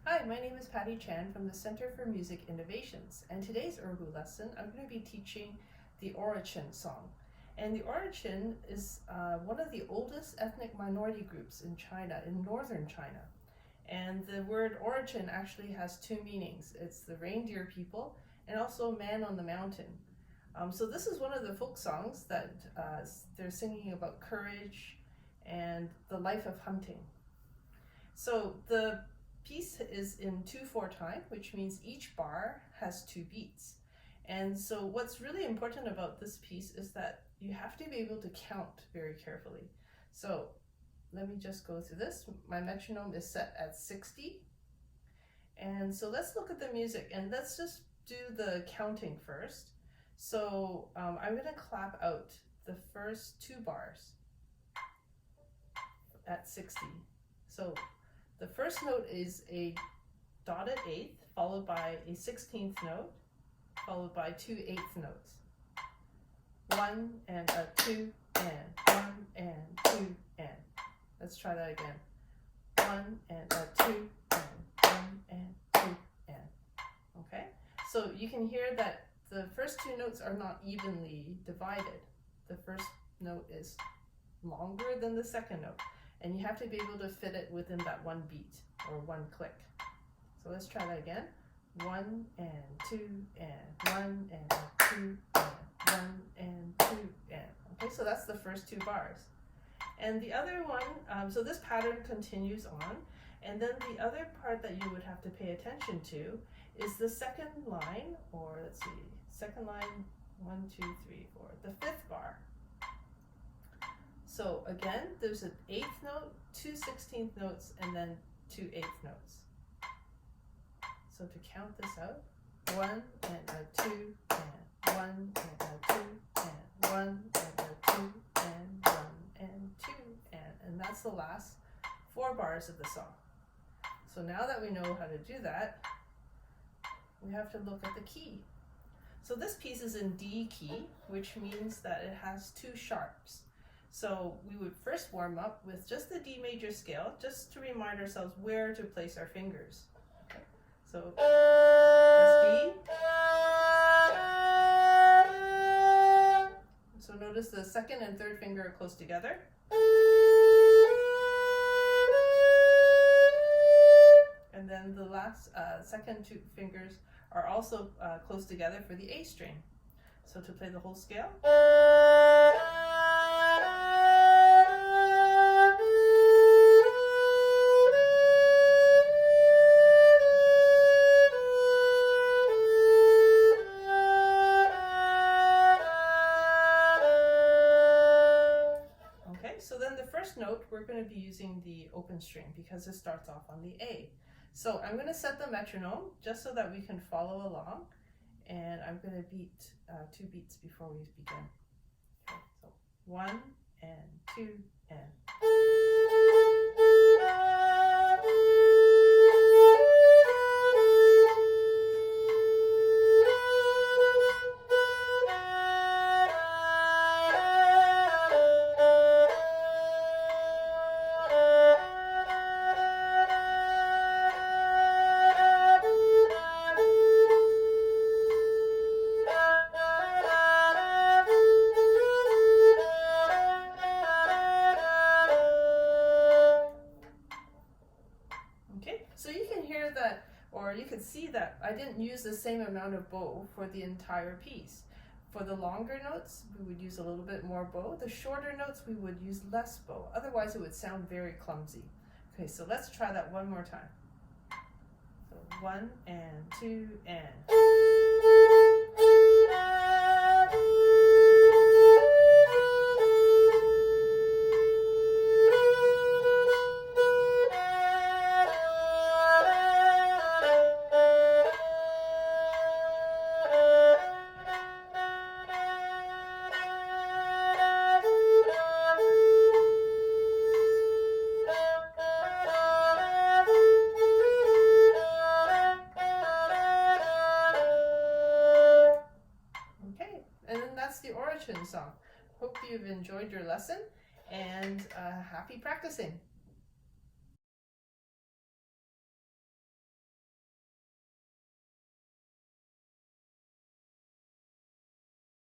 Hi, my name is Patty Chan from the Center for Music Innovations, and today's Erhu lesson I'm going to be teaching the Oroqen Song. And the Oroqen is one of the oldest ethnic minority groups in China, in northern China. And the word Oroqen actually has two meanings. It's the reindeer people and also man on the mountain. So this is one of the folk songs that they're singing about courage and the life of hunting. So the piece is in 2/4 time, which means each bar has 2 beats. And so what's really important about this piece is that you have to be able to count very carefully. So let me just go through this. My metronome is set at 60. And so let's look at the music and let's just do the counting first. So I'm going to clap out the first 2 bars at 60. So the first note is a dotted eighth, followed by a 16th note, followed by 2 eighth notes. 1 and a 2 and 1 and 2 and. Let's try that again. 1 and a 2 and 1 and 2 and. Okay? So you can hear that the first 2 notes are not evenly divided. The first note is longer than the second note. And you have to be able to fit it within that 1 beat or 1 click. So let's try that again. 1 and 2 and 1 and 2 and 1 and 2 and. Okay, so that's the first 2 bars. And the other one, so this pattern continues on. And then the other part that you would have to pay attention to is the second line, or let's see, second line, 1, 2, 3, 4, the 5th bar. So again, there's an 8th note, 2 16th notes, and then 2 8th notes. So to count this out, 1 and a 2 and 1 and a 2 and 1 and a 2 and 1 and 2 and that's the last 4 bars of the song. So now that we know how to do that, we have to look at the key. So this piece is in D key, which means that it has 2 sharps. So we would first warm up with just the D major scale, just to remind ourselves where to place our fingers. Okay. So that's D. So notice the second and third finger are close together. And then the last second 2 fingers are also close together for the A string. So to play the whole scale. So then the first note, we're going to be using the open string because it starts off on the A. So I'm going to set the metronome just so that we can follow along. And I'm going to beat 2 beats before we begin. Okay, so 1 and 2 and. So you can hear that, or you can see that I didn't use the same amount of bow for the entire piece. For the longer notes, we would use a little bit more bow. The shorter notes, we would use less bow. Otherwise, it would sound very clumsy. Okay, so let's try that one more time. So 1 and 2 and. The Oroqen Song. Hope you've enjoyed your lesson and happy practicing.